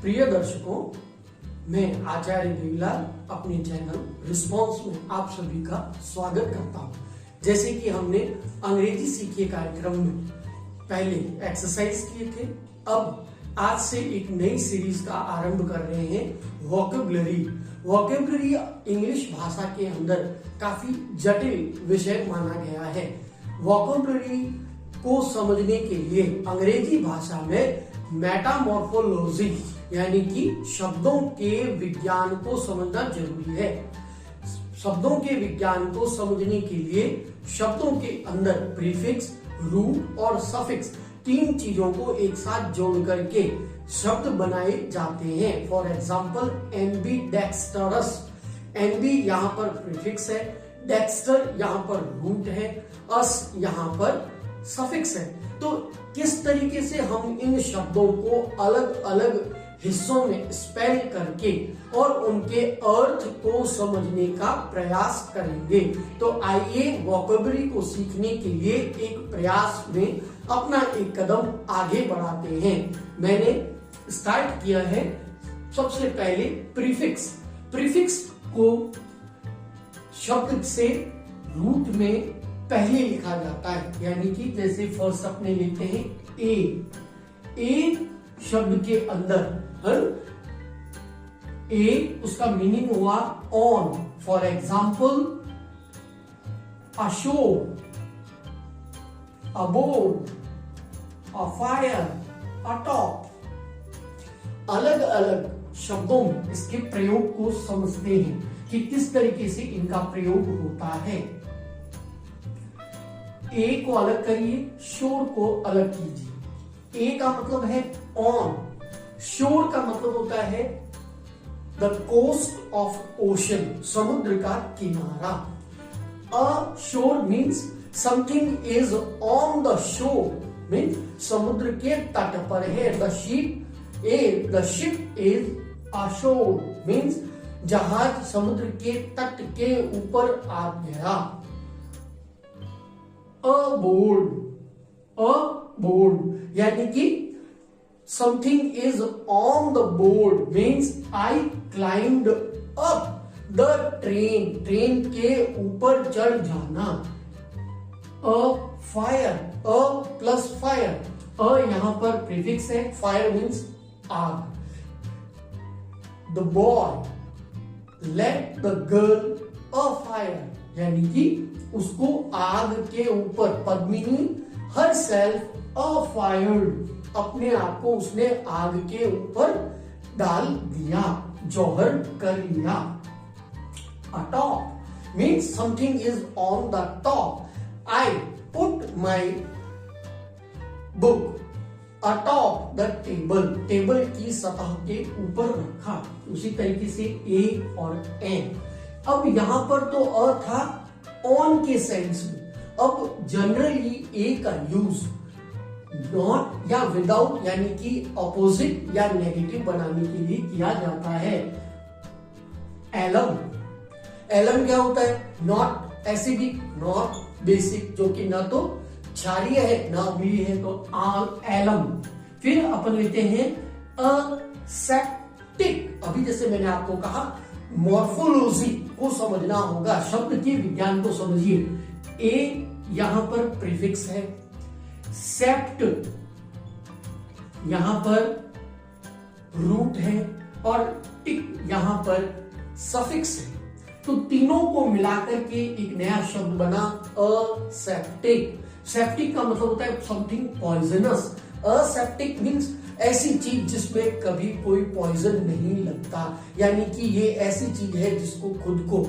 प्रिय दर्शकों, मैं आचार्य देवीलाल अपने चैनल रिस्पॉन्स में आप सभी का स्वागत करता हूं। जैसे कि हमने अंग्रेजी सीखिए कार्यक्रम में पहले एक्सरसाइज किए थे, अब आज से एक नई सीरीज का आरंभ कर रहे हैं वोकैबुलरी। वोकैबुलरी इंग्लिश भाषा के अंदर काफी जटिल विषय माना गया है। वोकैबुलरी को समझने के लिए अंग्रेजी भाषा में मेटामॉर्फोलॉजी यानी कि शब्दों के विज्ञान को समझना जरूरी है। शब्दों के विज्ञान को समझने के लिए शब्दों के अंदर प्रीफिक्स, रूट और सफिक्स तीन चीजों को एक साथ जोड़ करके शब्द बनाए जाते हैं। फॉर एग्जाम्पल एम्बी डेक्स्टरस, एम्बी यहाँ पर प्रीफिक्स है, डेक्स्टर यहाँ पर रूट है, अस यहाँ पर सफिक्स है। तो किस तरीके से हम इन शब्दों को अलग अलग हिस्सों में स्पेल करके और उनके अर्थ को समझने का प्रयास करेंगे। तो आइए वोकैबुलरी को सीखने के लिए एक प्रयास में अपना एक कदम आगे बढ़ाते हैं। मैंने स्टार्ट किया है सबसे पहले प्रीफिक्स। प्रीफिक्स को शब्द से रूट में पहले लिखा जाता है, यानी कि जैसे फर्स्ट अपने लेते हैं ए शब्द के अंदर ए उसका मीनिंग हुआ on. For example ashore, aboard, afire, atop. अलग अलग शब्दों में इसके प्रयोग को समझते हैं कि किस तरीके से इनका प्रयोग होता है। ए को अलग करिए, शोर को अलग कीजिए। ए का मतलब है ऑन, शोर का मतलब होता है द कोस्ट ऑफ ओशन, समुद्र का किनारा। अ शोर means something is on the shore, means समुद्र के तट पर है। The ship is assure, means जहाज समुद्र के तट के ऊपर आ गया। बोर्ड यानी कि something is on the board, means I climbed up the train, train के ऊपर चढ़ जाना। फायर, अ प्लस फायर, अ यहां पर प्रीफिक्स है, फायर मीन्स आग। The boy let the girl a fire, यानी कि उसको आग के ऊपर, पद्मिनी हर सेल्फ अ फायर्ड, अपने आप को उसने आग के ऊपर डाल दिया, जौहर कर लिया। Atop means something is on the top. I put my book atop the table, table की सतह के ऊपर रखा। उसी तरीके से ए और एन। अब यहां पर तो अ था ऑन के सेंस में, अब जनरली ए का यूज नॉट या विदाउट यानी कि ऑपोजिट या नेगेटिव बनाने के लिए किया जाता है। एलम, एलम क्या होता है? नॉट एसिडिक, नॉट बेसिक, जो कि ना तो क्षारीय है ना अम्लीय है, तो एलम। फिर अपन लेते हैं असेप्टिक। अभी जैसे मैंने आपको कहा मॉर्फोलॉजी को समझना होगा, शब्द के विज्ञान को समझिए। ए यहां पर प्रीफिक्स है, सेप्ट यहां पर रूट है और टिक यहां पर सफिक्स है। तो तीनों को मिलाकर के एक नया शब्द बना असेप्टिक। सेप्टिक का मतलब होता है समथिंग पॉइजनस। असेप्टिक मीन्स ऐसी चीज जिसमें कभी कोई पॉइजन नहीं लगता, यानी कि ये ऐसी चीज है जिसको खुद को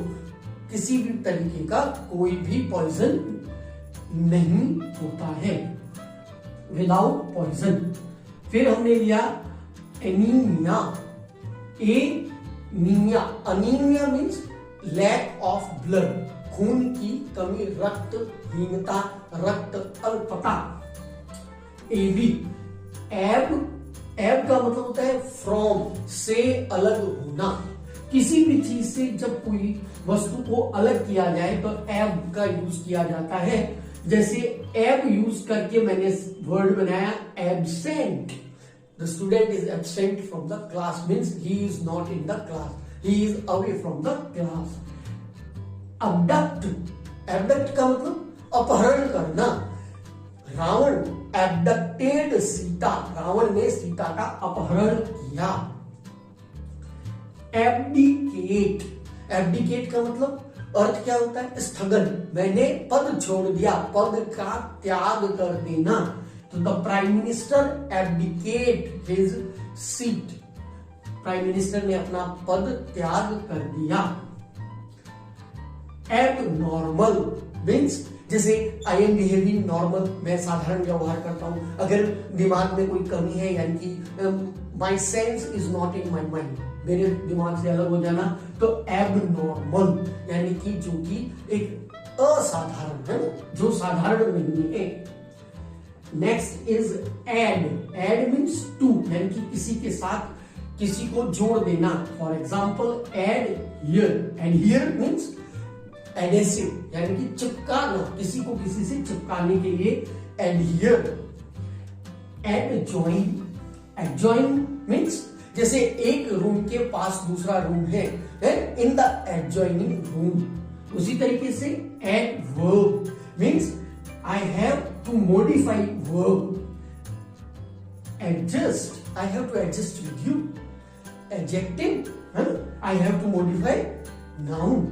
किसी भी तरीके का कोई भी पॉइजन नहीं होता है, विदाउट पॉइजन। फिर हमने लिया anaemia. Anaemia, anaemia means lack of blood, खून की कमी, रक्तहीनता, रक्त अल्पता। एबी, एब, एब का मतलब होता है फ्रॉम, से अलग होना। किसी भी चीज से जब कोई वस्तु को अलग किया जाए तो एब का यूज किया जाता है। जैसे एब यूज करके मैंने वर्ड बनाया absent. The student is absent from the class means he is not in the class. He is away from the class. Abduct. Abduct का मतलब अपहरण करना. रावण abducted सीता. रावण ने सीता का अपहरण किया. Abdicate. Abdicate का मतलब अर्थ क्या होता है? स्थगन. मैंने पद छोड़ दिया. पद का त्याग कर देना. तो the prime minister abdicate his seat. Prime minister ने अपना पद त्याग कर दिया. एबनॉर्मल मीन्स जैसे आई एम बिहेविंग नॉर्मल, मैं साधारण व्यवहार करता हूं. अगर दिमाग में कोई कमी है यानी कि my sense is not in my mind, मेरे दिमाग से अलग हो जाना, तो एबनॉर्मल यानी कि जो कि एक असाधारण है, जो साधारण नहीं है. Next is add. Add means to यानी कि किसी के साथ किसी को जोड़ देना. For example add here. And here means adhesive यानी कि चिपकाना, किसी को किसी से चिपकाने के लिए एडहियर. एडजॉइन. एडजॉइन मीन्स जैसे एक रूम के पास दूसरा रूम है, इन द एडजॉइनिंग रूम. उसी तरीके से adverb means I have to modify verb. Adjust. I have to adjust with you. Adjective. I have to modify noun.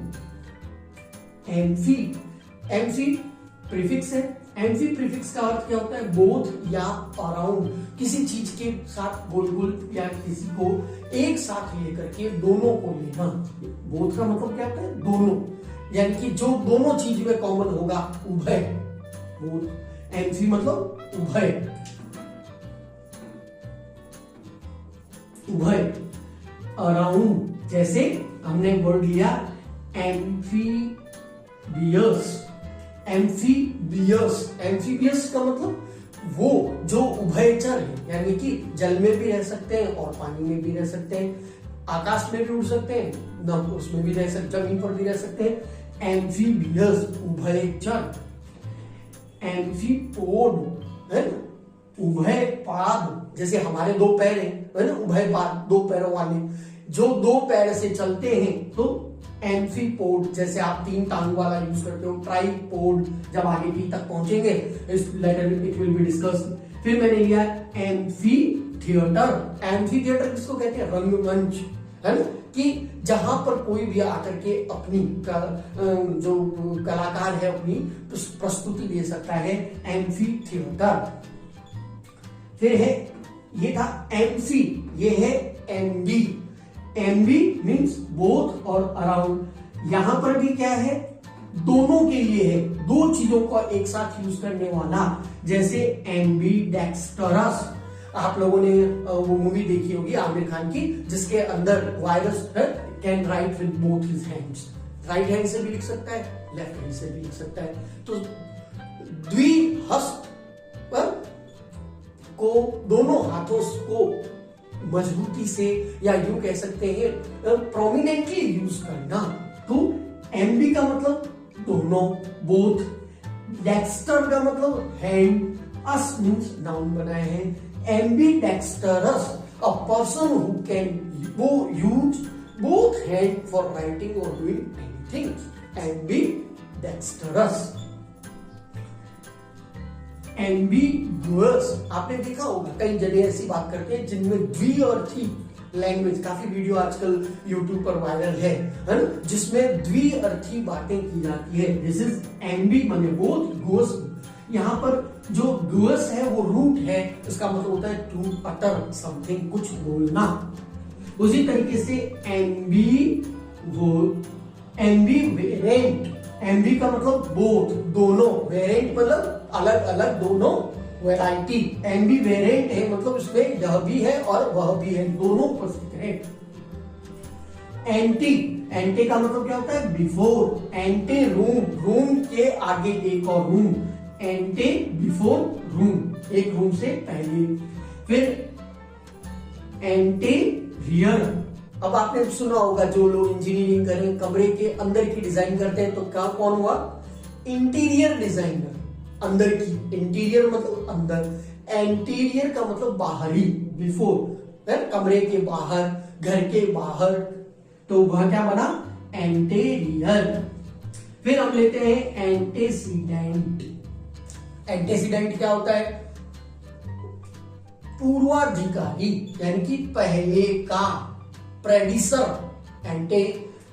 Amphi. Amphi prefix है. Amphi prefix का अर्थ क्या होता है? बोथ या अराउंड. किसी चीज के साथ गोल गोल या किसी को एक साथ लेकर के दोनों को लेना. बोथ का मतलब क्या होता है? दोनों, यानी कि जो दोनों चीज में कॉमन होगा, उभय. एम्फी मतलब उभय. उभय. अराउंड जैसे हमने वर्ड लिया एम्फीबियस. एम्फीबियस. एम्फीबियस का मतलब वो जो उभयचर है, यानी कि जल में भी रह सकते हैं और पानी में भी रह सकते हैं, आकाश में भी उड़ सकते हैं, न उसमें भी रह सकते, जमीन पर भी रह सकते हैं. एम्फीबियस उभयचर. एम्फीपोड है ना, उभय पाद. जैसे हमारे दो पैर है ना, उभय पाद, दो पैरों वाले जो दो पैर से चलते हैं, तो एम्फीपोड. जैसे आप तीन टांग वाला यूज करते हो, ट्राइपोड. जब आगे भी तक पहुंचेंगे इस later it will be discussed. फिर मैंने लिया एम्फी थिएटर. एम्फी थिएटर किसको कहते हैं? रंगमंच, है ना, कि जहां पर कोई भी आकर के अपनी जो कलाकार है अपनी प्रस्तुति दे सकता है. Amphi theatre. फिर है, ये था एमसी, ये है एमबी. एमबी मीन्स बोथ और अराउंड. यहां पर भी क्या है? दोनों के लिए है, दो चीजों को एक साथ यूज करने वाला. जैसे एम्बी डेक्स्टरस. आप लोगों ने वो मूवी देखी होगी आमिर खान की, जिसके अंदर virus can write with both his hands. Right hand से भी लिख सकता है, लेफ्ट हैंड से भी लिख सकता है. तो द्विहस्त को, दोनों हाथों को मजबूती से या यूं कह सकते हैं प्रोमिनेंटली यूज करना. तो एमबी का मतलब दोनों, बोथ. डेक्स्टर का मतलब हैंड. अस मीन्स नाउन बनाए हैं. Ambidextrous, a person who can use both hands for writing or doing anything. Ambidextrous. Ambiguous. आपने देखा होगा कई जगह ऐसी बात करते हैं जिनमें द्विअर्थी लैंग्वेज, काफी वीडियो आजकल YouTube पर वायरल है ना, जिसमें द्विअर्थी बातें की जाती है. दिस इज एम्बी माने बोथ, गुअस. यहाँ पर जो गुअस है वो रूट है, इसका मतलब होता है टू अटर समथिंग, कुछ बोलना. उसी तरीके से एम्बीवेरेंट. एम्बी का मतलब बोथ, दोनों. वेरेंट मतलब अलग अलग, दोनों, वैरायटी. एम्बीवेरेंट है मतलब इसमें यह भी है और वह भी है, दोनों उपस्थित है. एंटी. एंटी का मतलब क्या होता है? बिफोर. Anti room. रूम के आगे एक और रूम. एंटे बिफोर रूम, एक रूम से पहले. फिर एंटेरियर. अब आपने सुना होगा, जो लोग इंजीनियरिंग करें, कमरे के अंदर की डिजाइन करते हैं, तो क्या कौन हुआ? Interior designer. अंदर की, इंटीरियर मतलब अंदर. एंटीरियर का मतलब बाहरी, बिफोर, कमरे के बाहर, घर के बाहर, तो वह क्या बना, एंटीरियर। फिर हम लेते हैं एंटेसीडेंट। एंटेसीडेंट क्या होता है, पूर्वाधिकारी, यानी कि पहले का, प्रेडिसर। एंटे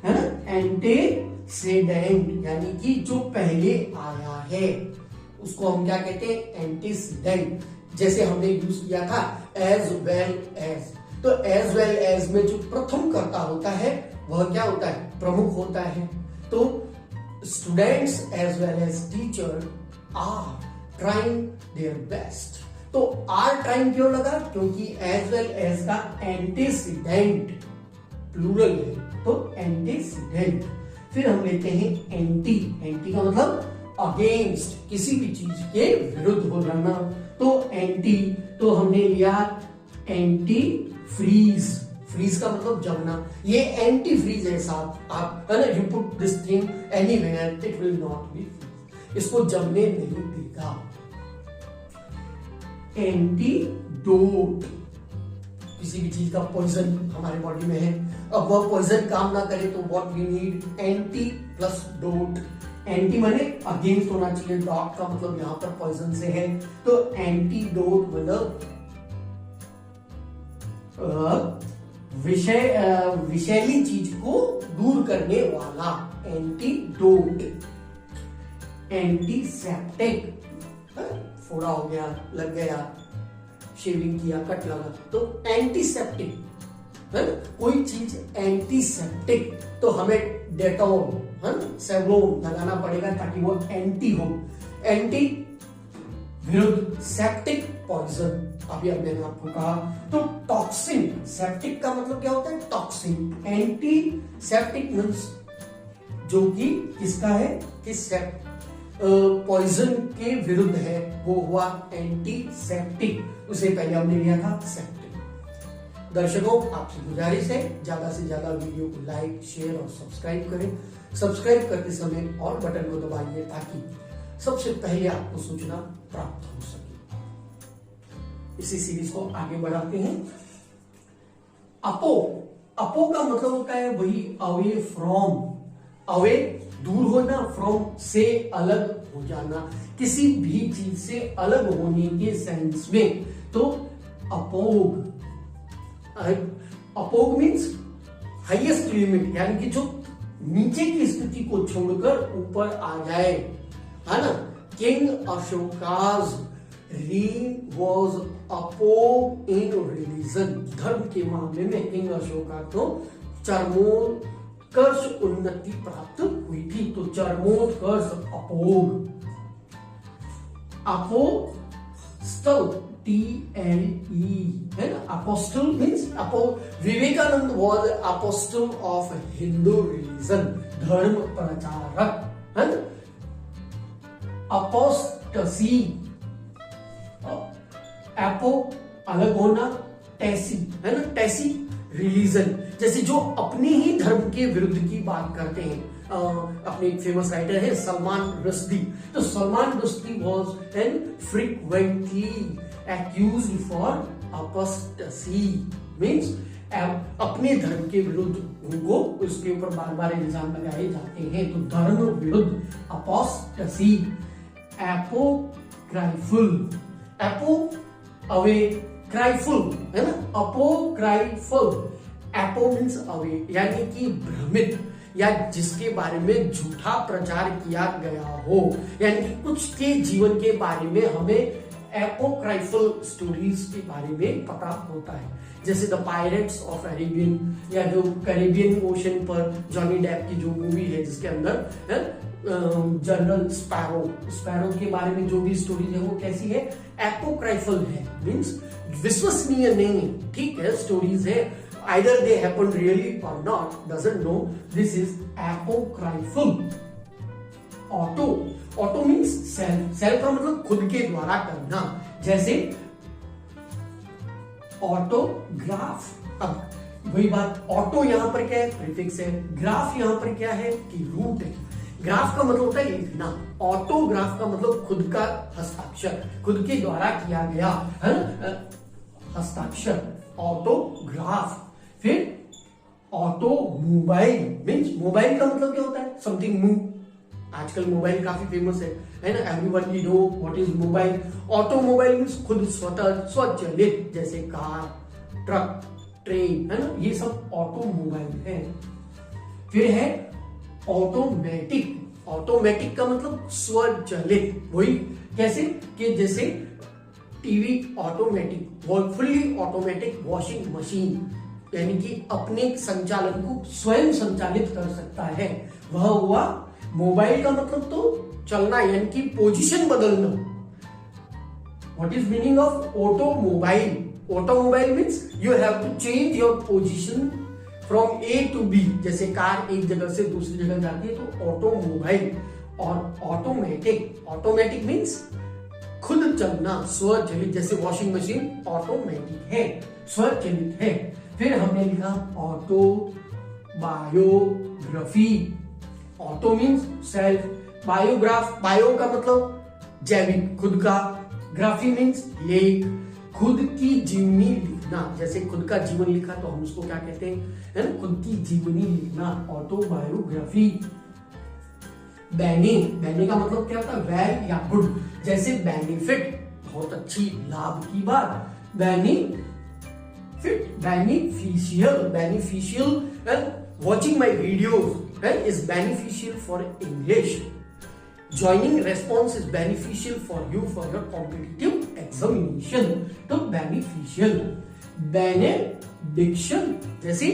है ना, एंटेसीडेंट यानी कि जो पहले आया है उसको हम क्या कहते हैं, एंटीसीडेंट। जैसे हमने यूज किया था एज वेल एज, तो एज वेल एज में जो प्रथम कर्ता होता है वह क्या होता है, प्रमुख होता है। तो students as well as teacher are trying their best. तो आर ट्राइंग क्यों लगा, क्योंकि एज वेल एज का एंटीसीडेंट प्लूरल है, तो एंटीसीडेंट। फिर हम लेते हैं एंटी। एंटी का मतलब अगेंस्ट, किसी भी चीज के विरुद्ध हो जाना, तो एंटी। तो हमने लिया एंटी फ्रीज। फ्रीज का मतलब जमना, ये एंटी फ्रीज है साहब, आप है ना, you put this thing anywhere it will not be freeze, इसको जमने नहीं देगा। एंटीडोट, किसी भी चीज का पॉइजन हमारे बॉडी में है, अब वह पॉइजन काम ना करे तो what we need, anti plus dot. Anti माने अगेंस्ट होना चाहिए, डॉट का मतलब यहां पर पॉइजन से है, तो एंटीडोट मतलब विषैली चीज को दूर करने वाला, एंटीडोट। एंटीसेप्टिक, फोड़ा हो गया, लग गया, शेविंग किया, कट लगा, तो एंटीसेप्टिक है ना, कोई चीज एंटीसेप्टिक, तो हमें डेटॉल है ना, सेवलोन लगाना पड़ेगा ताकि वो एंटी हो। एंटी विरुद्ध, सेप्टिक पॉइजन, अभी अब मैंने आपको कहा। तो टॉक्सिन, सेप्टिक का मतलब क्या होता है, टॉक्सिन। एंटी सेप्टिक मींस जो कि किसका है, किस पॉइजन के विरुद्ध है, वो हुआ एंटीसेप्टिक। उसे पहले हमने लिया था सेप्टिक। दर्शकों, आपसे गुजारिश है ज्यादा से ज्यादा वीडियो को लाइक, शेयर और सब्सक्राइब करें। सब्सक्राइब करते समय और बटन को दबाइए ताकि सबसे पहले आपको सूचना प्राप्त हो सके। इसी सीरीज को आगे बढ़ाते हैं। अपो, अपो का मतलब होता है वही अवे फ्रॉम, अवे दूर होना, फ्रॉम से अलग हो जाना, किसी भी चीज से अलग होने के सेंस में। तो अपोग, अपोग मीन्स हाईएस्ट लिमिट, यानी कि जो नीचे की स्थिति को छोड़कर ऊपर आ जाए, है ना। King Ashoka's reign was apogee in religion, धर्म के मामले में किंग अशोका को चरमोत्कर्ष उन्नति प्राप्त हुई थी, तो चरमोत्कर्ष अपोग। अपोस्टल, TLE है ना, apostle means apo. Vivekananda was apostle of Hindu religion, धर्म प्रचारक है ना। अपोस्टसी, एपो अलग होना, टेसी है ना, टेसी रिलीजन, जैसे जो अपने ही धर्म के विरुद्ध की बात करते हैं। अपने एक फेमस राइटर है सलमान रश्दी, तो Salman Rushdie was and frequently accused for apostasy, means अपने धर्म के विरुद्ध उनको उसके ऊपर बार बार इल्जाम लगाए जाते हैं, तो धर्म विरुद्ध अपोस्टेसी। एपोक्राइफुल, एपो अवे, क्राइफुल है ना, अपोक्राइफुल। एपो मीन्स अवे, यानी कि भ्रमित या जिसके बारे में झूठा प्रचार किया गया हो, यानी कि कुछ के जीवन के बारे में हमें एपोक्राइफल स्टोरीज के बारे में पता होता है, जैसे द पायरेट्स ऑफ कैरिबियन, या जो कैरिबियन ओशन पर जॉनी डेप की जो मूवी है जिसके अंदर जनरल स्पैरो, स्पैरो के बारे में जो भी स्टोरीज है वो कैसी है, एपोक्राइफल है, मींस विश्वसनीय नहीं, ठीक है, स्टोरीज है, either they happened really or not, doesn't know, this is apocryphal. Auto, auto means self, self का मतलब खुद के द्वारा करना, जैसे ऑटोग्राफ। अब वही बात, ऑटो यहां पर क्या है, प्रीफिक्स है, ग्राफ यहां पर क्या है कि रूट है, ग्राफ का मतलब होता है लिखना, ऑटोग्राफ का मतलब खुद का हस्ताक्षर, खुद के द्वारा किया गया है ना हस्ताक्षर, ऑटोग्राफ। फिर ऑटोमोबाइल मीन्स मोबाइल का मतलब क्या होता है, समथिंग मूव। आजकल मोबाइल काफी फेमस है ना, everyone you know what is mobile. Automobile means खुद स्वचालित, जैसे कार, ट्रक, ट्रेन, है ना, ये सब ऑटोमोबाइल है। फिर है ऑटोमेटिक। ऑटोमेटिक का मतलब स्वचालित, वही कैसे कि जैसे TV automatic, fully automatic washing machine, यानी कि अपने संचालन को स्वयं संचालित कर सकता है, वह हुआ। मोबाइल का मतलब तो चलना, यानी कि पोजीशन बदलना। What is meaning of automobile? Automobile means you have to change your position from A to B, जैसे कार एक जगह से दूसरी जगह जाती है तो ऑटोमोबाइल। और ऑटोमेटिक, ऑटोमेटिक मीन्स खुद चलना, स्वचालित, जैसे वॉशिंग मशीन ऑटोमेटिक है, स्वचालित है। फिर हमने लिखा auto biography. Auto means self, biograph, bio का मतलब जैविक, खुद का, ग्राफी मीन्स लेख, खुद की जीवनी लिखना, जैसे खुद का जीवन लिखा तो हम उसको क्या कहते हैं, है ना, खुद की जीवनी लिखना, ऑटोबायोग्राफी। बैनी, बैनी का मतलब क्या होता है, वेल या गुड, जैसे बेनिफिट, बहुत अच्छी, लाभ की बात, benefit, beneficial, beneficial, watching my videos is beneficial for English. Joining response is beneficial for you for your competitive examination. तो beneficial, benediction, जैसे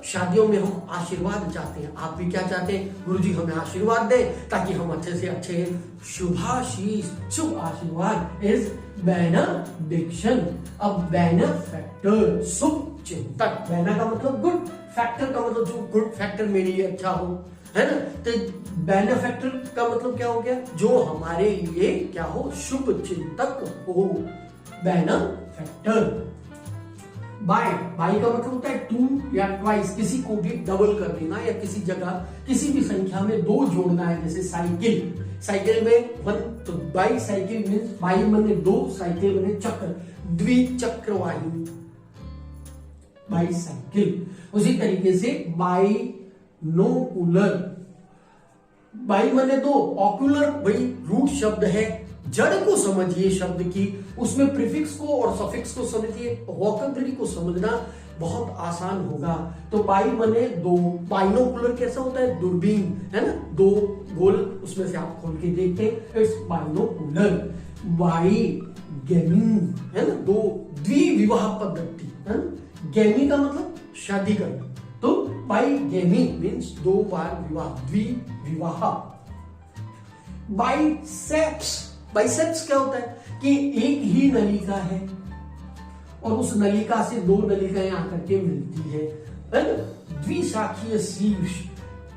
शादियों में हम आशीर्वाद चाहते हैं, आप भी क्या चाहते हैं, गुरुजी हमें आशीर्वाद दे ताकि हम अच्छे से अच्छे, शुभाशीष, शुभ आशीर्वाद इज बेनेडिक्शन। अब बेनेफैक्टर, शुभ चिंतक, बेना का मतलब गुड, फैक्टर का मतलब जो गुड फैक्टर मेरे लिए अच्छा हो, है ना, तो बेनेफैक्टर का मतलब क्या हो गया, जो हमारे लिए क्या हो, शुभ चिंतक हो, बेनेफैक्टर। बाय, बाय का मतलब होता है टू या ट्वाइस, किसी को भी डबल कर देना या किसी जगह किसी भी संख्या में दो जोड़ना है, जैसे साइकिल, साइकिल में वन, तो बाई साइकिल मीन्स बाई मने दो, साइकिल मने चक्र, द्विचक्र वाहिनी, बाईसाइकिल। उसी तरीके से बाइनोकुलर, बाई मने दो, ऑक्यूलर वही रूट शब्द है, जड़ को समझिए शब्द की, उसमें प्रीफिक्स को और सफिक्स को समझिए, वोकैबुलरी को समझना बहुत आसान होगा। तो बाई मने दो, बाइनोकुलर कैसा होता है, दूरबीन, है ना, दो गोल उसमें से आप खोल के देखते हैं, इट्स बाइनोकुलर। बाई गेमिंग, है ना, दो, द्विविवाह पद्धति, है ना, गेमी का मतलब शादी करना, तो बाई गेमिंग मीन्स दो बार विवाह, द्विविवाह। बाइसेप्स, बाइसेप्स क्या होता है कि एक ही नलिका है और उस नलिका से दो नलिकाएं आकर के मिलती है ना, द्विशाखीय शीर्ष,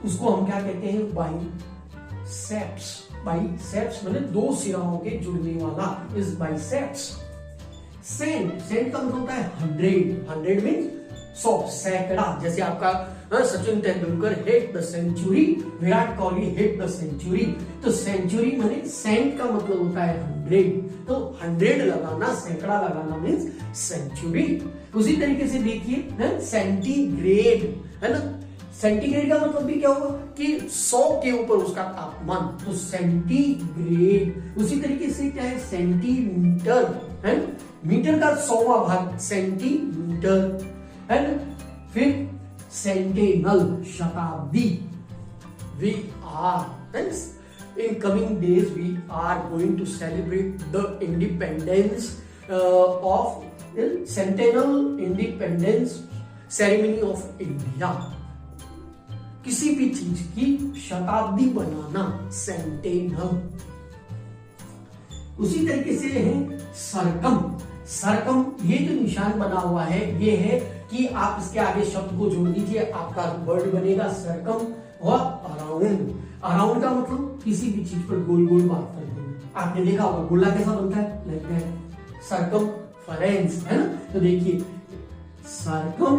उसको हम क्या कहते हैं, बाइसेप्स। बाइसेप्स मतलब दो सिराओं के जुड़ने वाला इज बाइसेप्स। सेंट, सेंट का मतलब होता है 100, 100 मीन्स 100, सैकड़ा, जैसे आपका Sachin Tendulkar hit the century, Virat Kohli hit the century, तो सेंचुरी माने सेंट का मतलब होता है 100, तो 100 लगाना, सैकड़ा लगाना मीन्स सेंचुरी। उसी तरीके से देखिए सेंटीग्रेड, है ना, सेंटीग्रेड का मतलब भी क्या होगा कि 100 के ऊपर उसका तापमान, तो सेंटीग्रेड। उसी तरीके से क्या है, सेंटीमीटर, है ना, मीटर का 100वां भाग सेंटीमीटर, है ना। फिर सेंटेनल, शताब्दी। We are in coming days we are going to celebrate the independence of centennial independence ceremony of India. किसी भी चीज की शताब्दी बनाना, सेंटेनल। उसी तरीके से है सरकम, सरकम, ये जो निशान बना हुआ है ये है कि आप इसके आगे शब्द को जोड़ दीजिए, आपका वर्ड बनेगा सरकम और अराउंड। अराउंड का मतलब किसी भी चीज पर गोल गोल बात कर देना, आपने देखा होगा गोला कैसा बनता है, लाइक दैट, सरकमफेरेंस, है ना। तो देखिए सरकम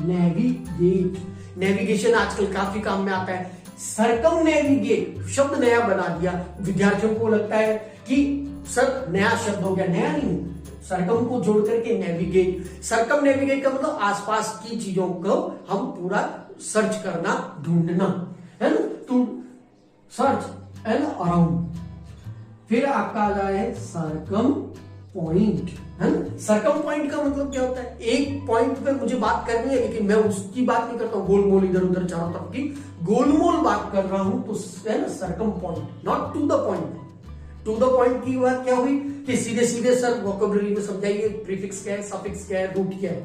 नेविगेट, नेविगेशन आजकल काफी काम में आता है। सरकम नेविगेट शब्द नया बना दिया, विद्यार्थियों को लगता है कि सर नया शब्द हो गया, नया नहीं, सरकम को जोड़ करके नेविगेट। सरकम नेविगेट का मतलब आसपास की चीजों को हम पूरा सर्च करना, ढूंढना, है ना, टू सर्च एंड अराउंड। फिर आपका आ जाए सरकम पॉइंट, है ना। सरकम पॉइंट का मतलब क्या होता है, एक पॉइंट पे मुझे बात करनी है लेकिन मैं उसकी बात नहीं करता हूं, गोलमोल इधर उधर चारों तरफ की गोलमोल बात कर रहा हूं, तो है ना circum point, not to the point. To the point की बात क्या हुई कि सीधे सीधे सर वोकैबुलरी में समझाइए प्रीफिक्स क्या है, सफिक्स क्या है, रूट क्या है।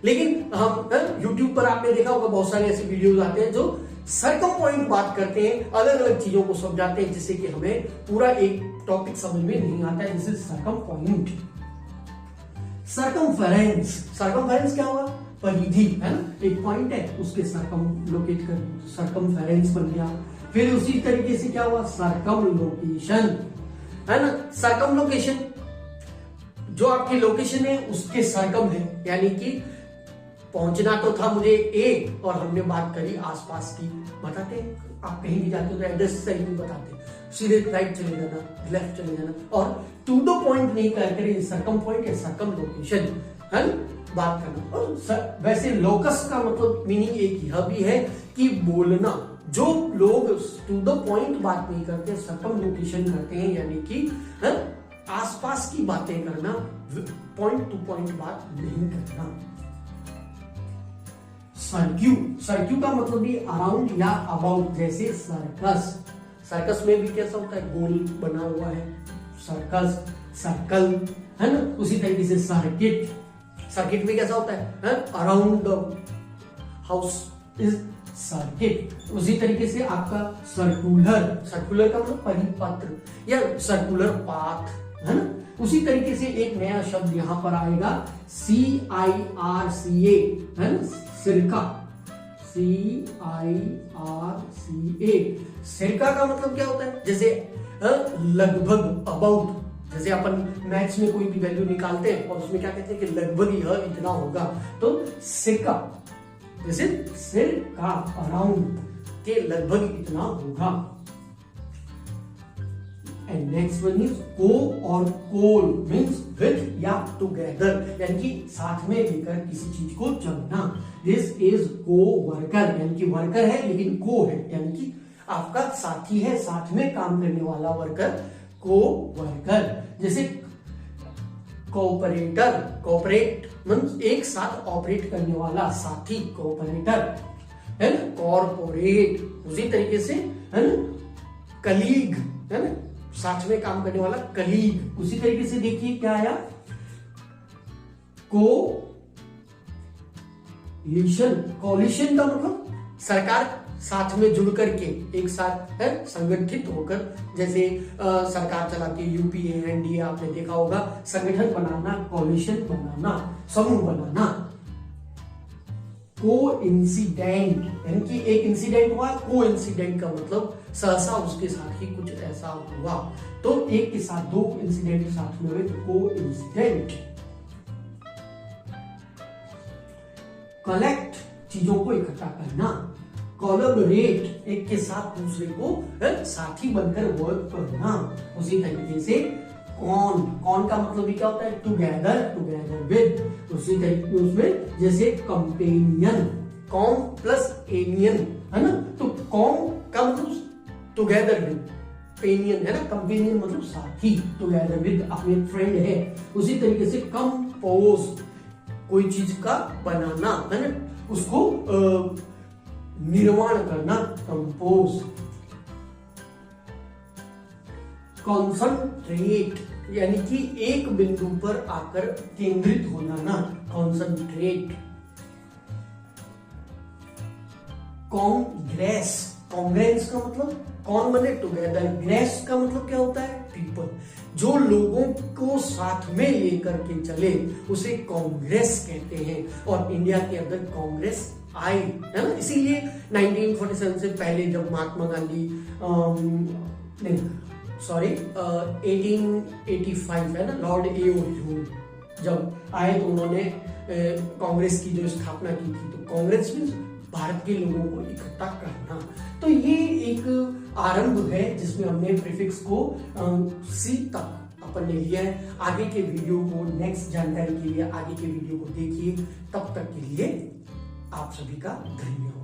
लेकिन हम यूट्यूब पर आपने देखा होगा बहुत सारे ऐसे वीडियोस आते हैं जो सरकम पॉइंट बात करते हैं, अलग अलग चीजों को समझाते हैं, जिससे कि हमें पूरा एक टॉपिक समझ में नहीं आता है। This is circum point. Circumference, circumference क्या हुआ, परिधि, है ना, एक पॉइंट है उसके सरकम लोकेट कर, सरकमफेरेंस बन गया। फिर उसी तरीके से क्या हुआ, सरकम लोकेशन, है ना। सरकम लोकेशन जो आपकी लोकेशन है उसके सरकम है, यानी कि पहुंचना तो था मुझे ए और हमने बात करी आसपास की। बताते हैं आप कहीं भी जाते हो तो एड्रेस सही नहीं बताते, सीधे राइट चले जाना, लेफ्ट चले जाना, और टू द पॉइंट नहीं कर सरकम पॉइंट या सरकम लोकेशन, है ना, बात करना। और वैसे लोकस का मतलब मीनिंग एक यह भी है कि बोलना। जो लोग टू द पॉइंट बात नहीं करते, सरकम लोकेशन करते हैं, यानी कि आसपास की बातें करना, पॉइंट टू पॉइंट बात नहीं करना। सर्क्यू, सर्क्यू का मतलब भी अराउंड या अबाउट, जैसे सर्कस, सर्कस में भी कैसा होता है, गोल बना हुआ है, सर्कस, सर्कल, है ना। उसी तरीके से सर्किट, सर्किट में कैसा होता है, around the house is circuit. उसी तरीके से आपका सर्कुलर, सर्कुलर का मतलब परिपत्र या सर्कुलर पाथ, है ना। उसी तरीके से एक नया शब्द यहां पर आएगा, CIRCA, है ना, सिरका, CIRCA। सिरका का मतलब क्या होता है, जैसे लगभग, अबाउट, जैसे अपन मैथ्स में कोई भी वैल्यू निकालते हैं और उसमें क्या कहते हैं कि लगभग यह इतना होगा, तो सिरका, जैसे सिरका, अराउंड के लगभग इतना होगा। एंड नेक्स्ट वन इज को और कोल, मींस विद या टुगेदर, यानी कि साथ में लेकर किसी चीज को चलना। दिस इज को वर्कर, यानी कि वर्कर है लेकिन को है, यानी कि आपका साथी है, साथ में काम करने वाला वर्कर, को वर्कर। जैसे कोऑपरेटर, कोऑपरेट मींस एक साथ ऑपरेट करने वाला साथी, कोऑपरेटर, है ना। कॉर्पोरेट, उसी तरीके से, है ना, कलीग, है ना, साथ में काम करने वाला कलीग। उसी तरीके से देखिए क्या आया, कोलिशन, कोलिशन का मतलब सरकार साथ में जुड़ करके एक साथ है संगठित होकर, जैसे सरकार चलाती है यूपीए, एनडीए, आपने देखा होगा, संगठन बनाना, कोलिशन बनाना, समूह बनाना। को इंसिडेंट, यानी कि एक इंसिडेंट हुआ, को इंसिडेंट का मतलब सहसा उसके साथ ही कुछ ऐसा हुआ, तो एक के साथ दो इंसिडेंट साथ में हुए, तो को इंसिडेंट। कलेक्ट, चीजों को इकट्ठा करना। कोलैबोरेट, एक के साथ दूसरे को साथी बनकर वर्क करना। उसी तरीके से कॉन, कॉन का मतलब भी क्या होता है, टुगेदर, टुगेदर विद। उसी तरीके उसमें जैसे कंपेनियन, कॉम प्लस एनियन, है ना, तो कॉम का मतलब टुगेदर विद, पेनियन है ना, कंपेनियन मतलब साथी, टुगेदर विद अपने फ्रेंड है। उसी तरीके से कंपोज, कोई चीज का बनाना, है ना, उसको निर्माण करना, कंपोज। कॉन्संट्रेट, यानी कि एक बिंदु पर आकर केंद्रित हो जाना, कॉन्संट्रेट। कांग्रेस, कांग्रेस का मतलब कौन बने, टुगेदर, ग्रेस का मतलब क्या होता है, पीपल। जो लोगों को साथ में लेकर के चले उसे कांग्रेस कहते हैं, और इंडिया के अंदर कांग्रेस आई, है ना। इसीलिए 1947 से पहले जब महात्मा गांधी नहीं सॉरी 1885 है ना, लॉर्ड एओ ह्यूम जब आए तो उन्होंने कांग्रेस की जो स्थापना की थी। तो कांग्रेस मींस भारत के लोगों को इकट्ठा करना। तो ये एक आरंभ है जिसमें हमने प्रीफिक्स को सी तक अपन ने लिया है। आगे के वीडियो को, नेक्स्ट जानकारी के लिए आगे के वीडियो को देखिए। तब तक के लिए आप सभी का धन्यवाद।